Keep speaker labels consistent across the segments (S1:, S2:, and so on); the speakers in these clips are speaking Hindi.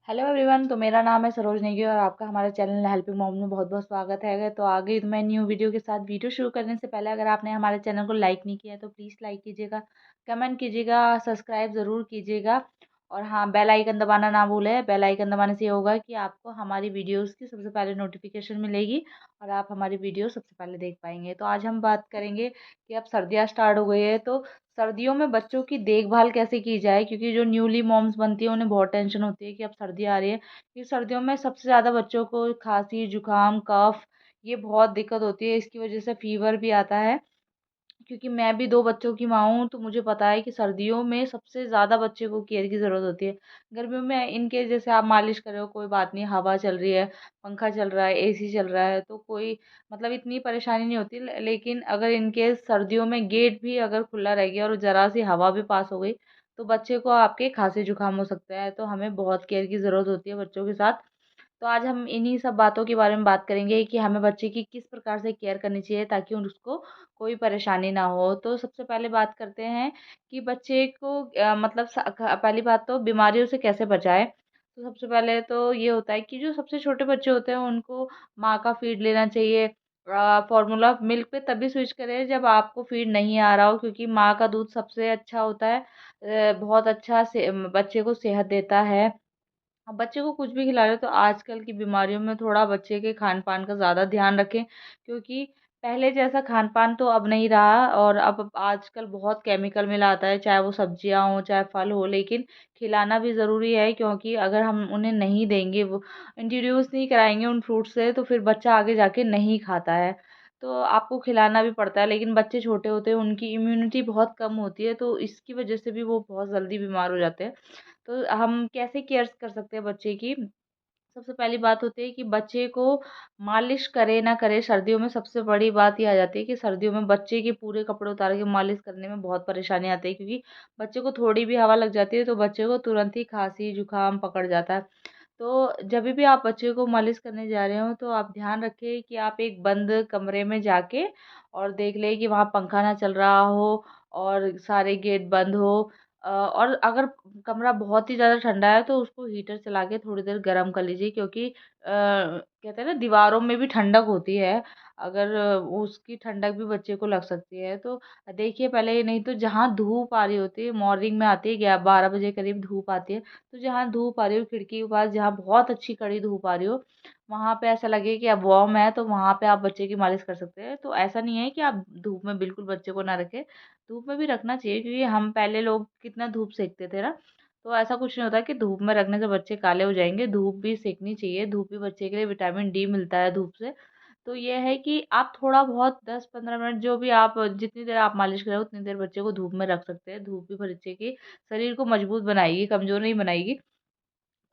S1: Hello everyone. तो मेरा नाम है सरोज नेगी और आपका हमारे चैनल हेल्पिंग मॉम में बहुत बहुत स्वागत है। तो आगे मैं न्यू वीडियो के साथ वीडियो शुरू करने से पहले अगर आपने हमारे चैनल को लाइक नहीं किया तो प्लीज़ लाइक कीजिएगा, कमेंट कीजिएगा, सब्सक्राइब ज़रूर कीजिएगा। और हाँ, बेल आइकन दबाना ना भूलें। बेल आइकन दबाने से ये होगा कि आपको हमारी वीडियोज़ की सबसे पहले नोटिफिकेशन मिलेगी और आप हमारी वीडियो सबसे पहले देख पाएंगे। तो आज हम बात करेंगे कि अब सर्दियाँ स्टार्ट हो गई है, तो सर्दियों में बच्चों की देखभाल कैसे की जाए, क्योंकि जो न्यूली मॉम्स बनती है उन्हें बहुत टेंशन होती है कि अब सर्दी आ रही है। क्योंकि सर्दियों में सबसे ज़्यादा बच्चों को खांसी जुकाम कफ ये बहुत दिक्कत होती है। इसकी वजह से फीवर भी आता है। क्योंकि मैं भी 2 बच्चों की माँ हूँ, तो मुझे पता है कि सर्दियों में सबसे ज़्यादा बच्चे को केयर की ज़रूरत होती है। गर्मियों में इनकेस जैसे आप मालिश कर रहे हो कोई बात नहीं, हवा चल रही है, पंखा चल रहा है, एसी चल रहा है, तो कोई मतलब इतनी परेशानी नहीं होती। लेकिन अगर इनकेस सर्दियों में गेट भी अगर खुला रह गया और ज़रा सी हवा भी पास हो गई, तो बच्चे को आपके खाँसी जुकाम हो सकता है। तो हमें बहुत केयर की ज़रूरत होती है बच्चों के साथ। तो आज हम इन्हीं सब बातों के बारे में बात करेंगे कि हमें बच्चे की किस प्रकार से केयर करनी चाहिए ताकि उसको कोई परेशानी ना हो। तो सबसे पहले बात करते हैं कि बच्चे को मतलब पहली बात तो बीमारियों से कैसे बचाएं। तो सबसे पहले तो ये होता है कि जो सबसे छोटे बच्चे होते हैं उनको माँ का फीड लेना चाहिए। फॉर्मूला मिल्क पे तभी स्विच करें जब आपको फीड नहीं आ रहा हो, क्योंकि माँ का दूध सबसे अच्छा होता है। बहुत अच्छा से बच्चे को सेहत देता है। अब बच्चे को कुछ भी खिला रहे हो तो आजकल की बीमारियों में थोड़ा बच्चे के खान पान का ज़्यादा ध्यान रखें, क्योंकि पहले जैसा खान पान तो अब नहीं रहा और अब आजकल बहुत केमिकल मिला आता है, चाहे वो सब्जियां हो चाहे फल हो। लेकिन खिलाना भी ज़रूरी है, क्योंकि अगर हम उन्हें नहीं देंगे, वो इंट्रोड्यूस नहीं कराएंगे उन फ्रूट से, तो फिर बच्चा आगे जाके नहीं खाता है। तो आपको खिलाना भी पड़ता है। लेकिन बच्चे छोटे होते हैं, उनकी इम्यूनिटी बहुत कम होती है, तो इसकी वजह से भी वो बहुत जल्दी बीमार हो जाते हैं। तो हम कैसे केयर कर सकते हैं बच्चे की। सबसे पहली बात होती है कि बच्चे को मालिश करे ना करे, सर्दियों में सबसे बड़ी बात ये आ जाती है कि सर्दियों में बच्चे के पूरे कपड़े उतार के मालिश करने में बहुत परेशानी आती है, क्योंकि बच्चे को थोड़ी भी हवा लग जाती है तो बच्चे को तुरंत ही खांसी जुकाम पकड़ जाता है। तो जब भी आप बच्चे को मालिश करने जा रहे हो तो आप ध्यान रखें कि आप एक बंद कमरे में जाके और देख लें कि वहाँ पंखा ना चल रहा हो और सारे गेट बंद हो। और अगर कमरा बहुत ही ज़्यादा ठंडा है तो उसको हीटर चला के थोड़ी देर गर्म कर लीजिए, क्योंकि कहते हैं ना दीवारों में भी ठंडक होती है। अगर उसकी ठंडक भी बच्चे को लग सकती है तो देखिए पहले। नहीं तो जहाँ धूप आ रही होती है, मॉर्निंग में आती है 12 बजे करीब धूप आती है, तो जहाँ धूप आ रही हो खिड़की के पास, जहाँ बहुत अच्छी कड़ी धूप आ रही हो, वहाँ पे ऐसा लगे कि अब वार्म है तो वहाँ पे आप बच्चे की मालिश कर सकते हैं। तो ऐसा नहीं है कि आप धूप में बिल्कुल बच्चे को ना रखें, धूप में भी रखना चाहिए, क्योंकि हम पहले लोग कितना धूप सेकते थे ना। तो ऐसा कुछ नहीं होता कि धूप में रखने से बच्चे काले हो जाएंगे, धूप भी सेकनी चाहिए। धूप भी बच्चे के लिए विटामिन डी मिलता है धूप से। तो ये है कि आप थोड़ा बहुत 10-15 मिनट जो भी आप जितनी देर आप मालिश करें उतनी देर बच्चे को धूप में रख सकते हैं। धूप भी बच्चे के शरीर को मजबूत बनाएगी, कमजोर नहीं बनाएगी।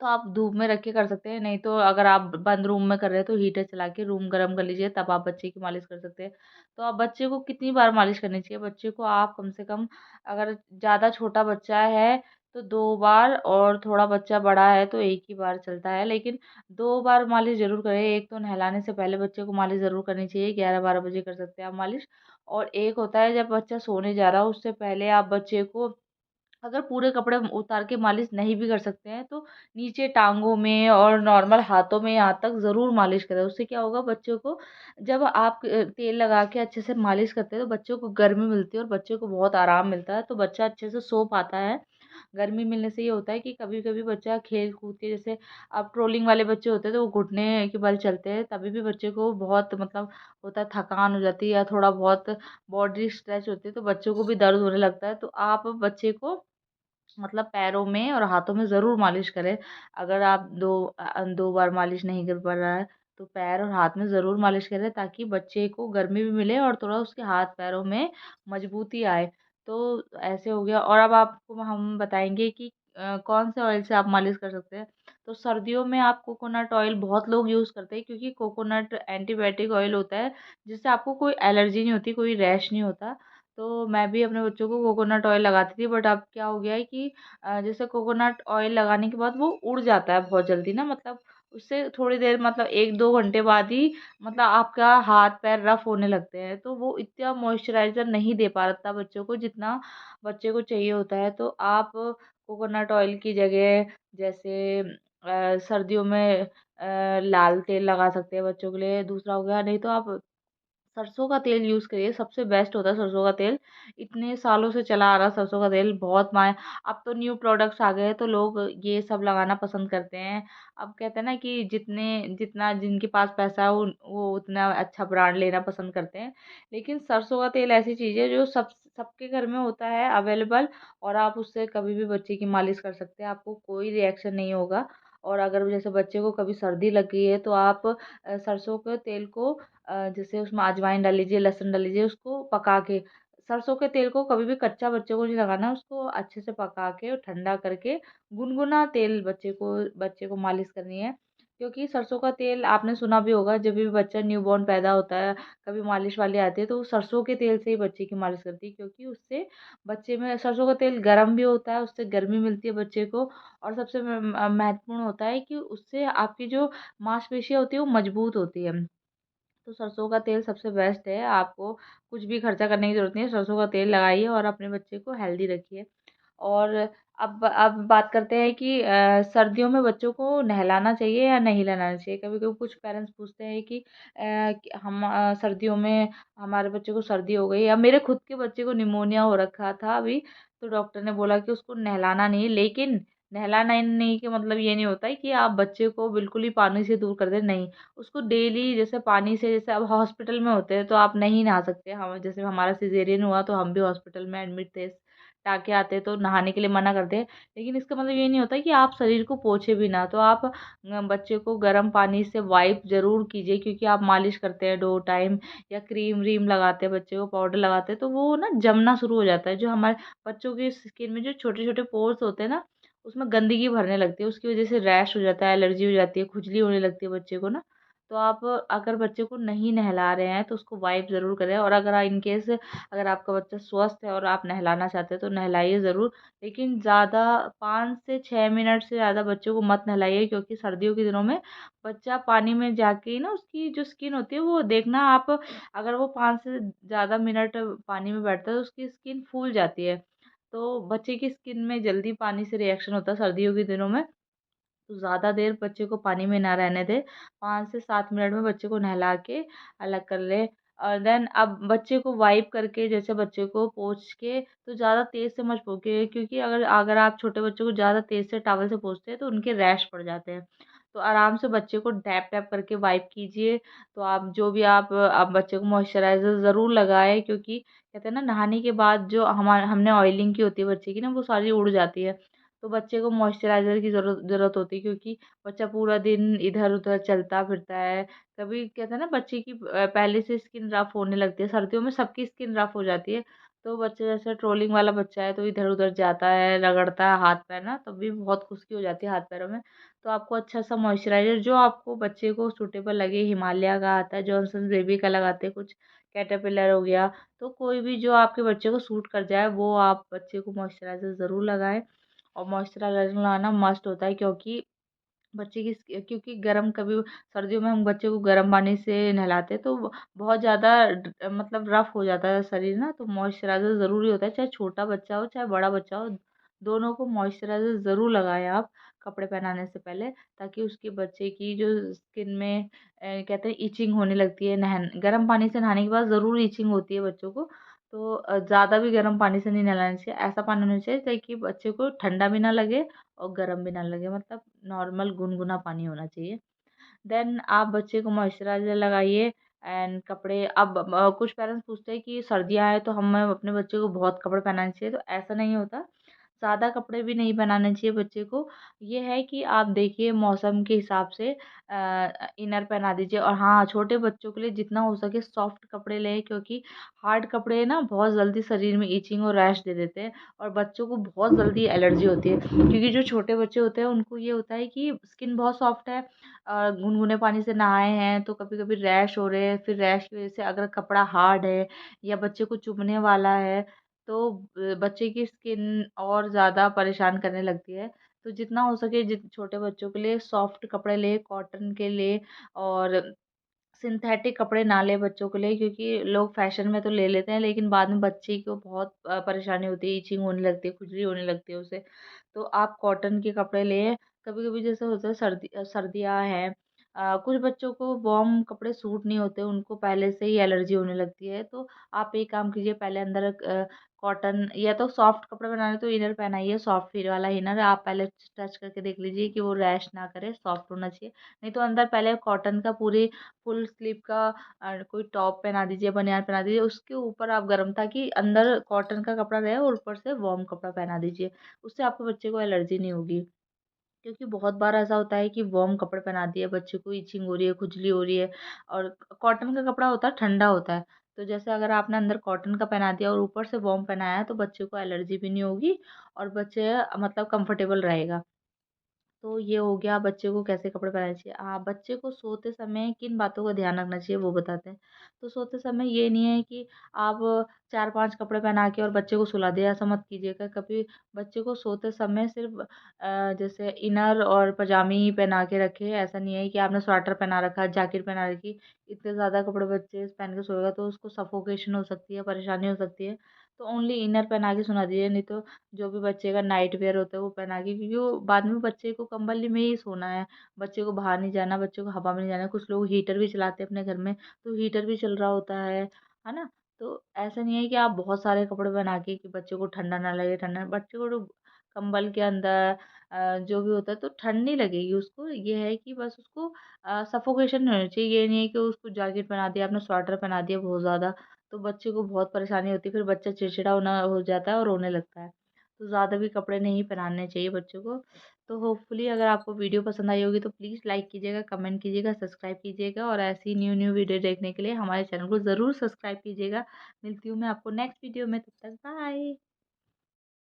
S1: तो आप धूप में रख के कर सकते हैं। नहीं तो अगर आप बंद रूम में कर रहे हैं तो हीटर चला के रूम गर्म कर लीजिए, तब आप बच्चे की मालिश कर सकते हैं। तो आप बच्चे को कितनी बार मालिश करनी चाहिए, बच्चे को आप कम से कम, अगर ज़्यादा छोटा बच्चा है तो 2 बार, और थोड़ा बच्चा बड़ा है तो एक ही बार चलता है। लेकिन 2 बार मालिश ज़रूर करें। एक तो नहलाने से पहले बच्चे को मालिश ज़रूर करनी चाहिए, 11-12 बजे कर सकते हैं आप मालिश। और एक होता है जब बच्चा सोने जा रहा हो उससे पहले आप बच्चे को, अगर पूरे कपड़े उतार के मालिश नहीं भी कर सकते हैं तो नीचे टांगों में और नॉर्मल हाथों में यहाँ तक ज़रूर मालिश करें। उससे क्या होगा, बच्चों को जब आप तेल लगा के अच्छे से मालिश करते हैं तो बच्चों को गर्मी मिलती है और बच्चे को बहुत आराम मिलता है, तो बच्चा अच्छे से सो पाता है। गर्मी मिलने से ये होता है कि कभी कभी बच्चा खेल कूद के, जैसे अब ट्रोलिंग वाले बच्चे होते हैं तो वो घुटने के बल चलते हैं, तभी भी बच्चे को बहुत मतलब होता है, थकान हो जाती है या थोड़ा बहुत बॉडी स्ट्रेच होती है तो बच्चों को भी दर्द होने लगता है। तो आप बच्चे को मतलब पैरों में और हाथों में ज़रूर मालिश करें। अगर आप 2 बार मालिश नहीं कर पा रहा है तो पैर और हाथ में ज़रूर मालिश करें, ताकि बच्चे को गर्मी भी मिले और थोड़ा उसके हाथ पैरों में मजबूती आए। तो ऐसे हो गया। और अब आपको हम बताएंगे कि कौन से ऑयल से आप मालिश कर सकते हैं। तो सर्दियों में आप कोकोनट ऑयल बहुत लोग यूज़ करते हैं, क्योंकि कोकोनट एंटीबायोटिक ऑयल होता है जिससे आपको कोई एलर्जी नहीं होती, कोई रैश नहीं होता। तो मैं भी अपने बच्चों को कोकोनट ऑयल लगाती थी, बट अब क्या हो गया है कि जैसे कोकोनट ऑयल लगाने के बाद वो उड़ जाता है बहुत जल्दी ना, मतलब उससे थोड़ी देर मतलब 1-2 घंटे बाद ही मतलब आपका हाथ पैर रफ होने लगते हैं, तो वो इतना मॉइस्चराइज़र नहीं दे पाता बच्चों को जितना बच्चे को चाहिए होता है। तो आप कोकोनट ऑयल की जगह, जैसे सर्दियों में लाल तेल लगा सकते हैं बच्चों के लिए। दूसरा हो गया, नहीं तो आप सरसों का तेल यूज़ करिए, सबसे बेस्ट होता है सरसों का तेल। इतने सालों से चला आ रहा सरसों का तेल, बहुत माय अब तो न्यू प्रोडक्ट्स आ गए हैं तो लोग ये सब लगाना पसंद करते हैं। अब कहते हैं ना कि जितना जिनके पास पैसा है वो उतना अच्छा ब्रांड लेना पसंद करते हैं। लेकिन सरसों का तेल ऐसी चीज़ है जो सबके घर में होता है अवेलेबल, और आप उससे कभी भी बच्चे की मालिश कर सकते हैं, आपको कोई रिएक्शन नहीं होगा। और अगर जैसे बच्चे को कभी सर्दी लग गई है तो आप सरसों के तेल को जैसे उसमें अजवाइन डाल लीजिए, लहसुन डाल लीजिए, उसको पका के। सरसों के तेल को कभी भी कच्चा बच्चे को नहीं लगाना, उसको अच्छे से पका के और ठंडा करके गुनगुना तेल बच्चे को मालिश करनी है। क्योंकि सरसों का तेल आपने सुना भी होगा, जब भी बच्चा न्यूबॉर्न पैदा होता है, कभी मालिश वाली आती है तो वो सरसों के तेल से ही बच्चे की मालिश करती है, क्योंकि उससे बच्चे में सरसों का तेल गर्म भी होता है, उससे गर्मी मिलती है बच्चे को। और सबसे महत्वपूर्ण होता है कि उससे आपकी जो मांसपेशियाँ होती है वो मजबूत होती है। तो सरसों का तेल सबसे बेस्ट है, आपको कुछ भी खर्चा करने की ज़रूरत नहीं है, सरसों का तेल लगाइए और अपने बच्चे को हेल्दी रखिए। और अब बात करते हैं कि सर्दियों में बच्चों को नहलाना चाहिए या नहीं नहलाना चाहिए। कभी-कभी कुछ पेरेंट्स पूछते हैं कि कि हम सर्दियों में हमारे बच्चे को सर्दी हो गई, या मेरे खुद के बच्चे को निमोनिया हो रखा था अभी, तो डॉक्टर ने बोला कि उसको नहलाना नहीं है। लेकिन नहलाना नहीं का मतलब ये नहीं होता है कि आप बच्चे को बिल्कुल ही पानी से दूर कर दें, नहीं। उसको डेली जैसे पानी से, जैसे अब हॉस्पिटल में होते हैं तो आप नहीं नहा सकते। हम जैसे हमारा सिज़ेरियन हुआ तो हम भी हॉस्पिटल में एडमिट थे, टाँके आते तो नहाने के लिए मना करते हैं। लेकिन इसका मतलब ये नहीं होता कि आप शरीर को पोंछे भी ना। तो आप बच्चे को गर्म पानी से वाइप ज़रूर कीजिए, क्योंकि आप मालिश करते हैं 2 टाइम या क्रीम-व्रीम लगाते हैं बच्चे को, पाउडर लगाते हैं, तो वो ना जमना शुरू हो जाता है। जो हमारे बच्चों की स्किन में जो छोटे-छोटे पोर्स होते हैं ना, उसमें गंदगी भरने लगती है। उसकी वज़ह से रैश हो जाता है, एलर्जी हो जाती है, खुजली होने लगती है बच्चे को ना। तो आप अगर बच्चे को नहीं नहला रहे हैं तो उसको वाइप ज़रूर करें। और अगर इन केस अगर आपका बच्चा स्वस्थ है और आप नहलाना चाहते हैं तो नहलाइए ज़रूर। लेकिन ज़्यादा 5 से 6 मिनट से ज़्यादा बच्चे को मत नहलाइए, क्योंकि सर्दियों के दिनों में बच्चा पानी में जाके ही ना उसकी जो स्किन होती है वो देखना आप, अगर वो 5 से ज़्यादा मिनट पानी में बैठता है तो उसकी स्किन फूल जाती है। तो बच्चे की स्किन में जल्दी पानी से रिएक्शन होता है सर्दियों के दिनों में। तो ज़्यादा देर बच्चे को पानी में ना रहने दें, 5 से 7 मिनट में बच्चे को नहला के अलग कर लें। और देन अब बच्चे को वाइप करके, जैसे बच्चे को पोंछ के, तो ज़्यादा तेज़ से मत पोंछिए, क्योंकि अगर अगर आप छोटे बच्चों को ज़्यादा तेज़ से टॉवल से पोंछते हैं तो उनके रैश पड़ जाते हैं। तो आराम से बच्चे को डैप-डैप करके वाइप कीजिए। तो आप जो भी आप बच्चे को मॉइस्चराइज़र ज़रूर लगाएँ, क्योंकि कहते हैं ना, नहाने के बाद जो हमने ऑयलिंग की होती है बच्चे की ना, वो सारी उड़ जाती है। तो बच्चे को मॉइस्चराइज़र की ज़रूरत होती है, क्योंकि बच्चा पूरा दिन इधर-उधर चलता-फिरता है। कभी कहते हैं ना, बच्चे की पहले से स्किन रफ़ होने लगती है, सर्दियों में सबकी स्किन रफ़ हो जाती है। तो बच्चे जैसे ट्रोलिंग वाला बच्चा है तो इधर-उधर जाता है, रगड़ता है हाथ-पैर ना, तब भी बहुत खुश्की हो जाती है हाथ-पैरों में। तो आपको अच्छा-सा मॉइस्चराइज़र जो आपको बच्चे को सूटेबल लगे, हिमालय का आता है, जॉनसन्स बेबी का लगाते हैं कुछ, कैटरपिलर हो गया, तो कोई भी जो आपके बच्चे को सूट कर जाए वो आप बच्चे को मॉइस्चराइज़र ज़रूर लगाएँ। और मॉइस्चराइज़र लगाना मस्ट होता है, क्योंकि बच्चे की क्योंकि गर्म कभी सर्दियों में हम बच्चे को गर्म पानी से नहलाते हैं तो बहुत ज़्यादा मतलब रफ़ हो जाता है शरीर ना, तो मॉइस्चराइज़र ज़रूरी होता है, चाहे छोटा बच्चा हो चाहे बड़ा बच्चा हो, दोनों को मॉइस्चराइज़र ज़रूर लगाएं आप कपड़े पहनाने से पहले, ताकि उसके बच्चे की जो स्किन में कहते हैं इचिंग होने लगती है, नहन गर्म पानी से नहाने के बाद ज़रूर इचिंग होती है बच्चों को। तो ज़्यादा भी गर्म पानी से नहीं नहलाना चाहिए, ऐसा पानी होना चाहिए ताकि बच्चे को ठंडा भी ना लगे और गर्म भी ना लगे, मतलब नॉर्मल गुनगुना पानी होना चाहिए। देन आप बच्चे को मॉइस्चराइज़र लगाइए। एंड कपड़े, अब कुछ पेरेंट्स पूछते हैं कि सर्दियाँ हैं तो हमें अपने बच्चे को बहुत कपड़े पहनाने चाहिए, तो ऐसा नहीं होता। ज़्यादा कपड़े भी नहीं पहनाने चाहिए बच्चे को। ये है कि आप देखिए मौसम के हिसाब से इनर पहना दीजिए। और हाँ, छोटे बच्चों के लिए जितना हो सके सॉफ्ट कपड़े लें, क्योंकि हार्ड कपड़े ना बहुत जल्दी शरीर में इचिंग और रैश दे देते हैं, और बच्चों को बहुत जल्दी एलर्जी होती है, क्योंकि जो छोटे बच्चे होते हैं उनको ये होता है कि स्किन बहुत सॉफ्ट है, गुनगुने पानी से नहाए हैं तो कभी-कभी रैश हो रहे हैं, फिर रैश की वज़ह से अगर कपड़ा हार्ड है या बच्चे को चुभने वाला है, तो बच्चे की स्किन और ज़्यादा परेशान करने लगती है। तो जितना हो सके छोटे बच्चों के लिए सॉफ्ट कपड़े लें, कॉटन के लें, और सिंथेटिक कपड़े ना लें बच्चों के लिए, क्योंकि लोग फैशन में तो ले लेते हैं लेकिन बाद में बच्चे को बहुत परेशानी होती है, इचिंग होने लगती है, खुजली होने लगती है उसे। तो आप कॉटन के कपड़े लें, कभी-कभी जैसे होता है सर्दियाँ हैं, कुछ बच्चों को वार्म कपड़े सूट नहीं होते, उनको पहले से ही एलर्जी होने लगती है, तो आप एक काम कीजिए, पहले अंदर कॉटन या तो सॉफ्ट कपड़े बनाने तो इनर पहनाइए, सॉफ्ट फिर वाला इनर आप पहले टच करके देख लीजिए कि वो रैश ना करे, सॉफ्ट होना चाहिए। नहीं तो अंदर पहले कॉटन का पूरी फुल स्लीव का कोई टॉप पहना दीजिए, बनियान पहना दीजिए, उसके ऊपर आप गर्म, ताकि अंदर कॉटन का कपड़ा रहे और ऊपर से वार्म कपड़ा पहना दीजिए, उससे आपके बच्चे को एलर्जी नहीं होगी। क्योंकि बहुत बार ऐसा होता है कि वार्म कपड़े पहना दिए, बच्चे को इचिंग हो रही है, खुजली हो रही है, और कॉटन का कपड़ा होता है, ठंडा होता है। तो जैसे अगर आपने अंदर कॉटन का पहना दिया और ऊपर से वार्म पहनाया है, तो बच्चे को एलर्जी भी नहीं होगी और बच्चे मतलब कंफर्टेबल रहेगा। तो ये हो गया बच्चे को कैसे कपड़े पहनने चाहिए। बच्चे को सोते समय किन बातों का ध्यान रखना चाहिए वो बताते हैं। तो सोते समय ये नहीं है कि आप 4-5 कपड़े पहना के और बच्चे को सुला दिया, ऐसा मत कीजिएगा। कभी बच्चे को सोते समय सिर्फ जैसे इनर और पजामी ही पहना के रखें। ऐसा नहीं है कि आपने स्वेटर पहना रखा, जैकेट पहना रखी। इतने ज़्यादा कपड़े बच्चे पहन के सोएगा तो उसको सफोकेशन हो सकती है, परेशानी हो सकती है। तो ओनली इनर पहना के सुला दीजिए, नहीं तो जो भी बच्चे का नाइट वियर होता है वो पहना के, क्योंकि वो बाद में बच्चे को कंबल में ही सोना है, बच्चे को बाहर नहीं जाना, बच्चे को हवा में नहीं जाना। कुछ लोग हीटर भी चलाते हैं अपने घर में, तो हीटर भी चल रहा होता है ना। तो ऐसा नहीं है कि आप बहुत सारे कपड़े बना के कि बच्चे को ठंडा ना लगे, ठंडा बच्चे को तो कंबल के अंदर जो भी होता है तो ठंड नहीं लगेगी उसको। ये है कि बस उसको सफोकेशन नहीं होनी चाहिए। ये नहीं है कि उसको जैकेट पहना दिया आपने, स्वेटर पहना दिया बहुत ज़्यादा, तो बच्चे को बहुत परेशानी होती है, फिर बच्चा चिड़चिड़ा होना हो जाता है और रोने लगता है। तो ज़्यादा भी कपड़े नहीं पहनाने चाहिए बच्चों को। तो होपफुली अगर आपको वीडियो पसंद आई होगी तो प्लीज़ लाइक कीजिएगा, कमेंट कीजिएगा, सब्सक्राइब कीजिएगा, और ऐसी न्यू वीडियो देखने के लिए हमारे चैनल को ज़रूर सब्सक्राइब कीजिएगा। मिलती हूँ मैं आपको नेक्स्ट वीडियो में, तब तक बाय।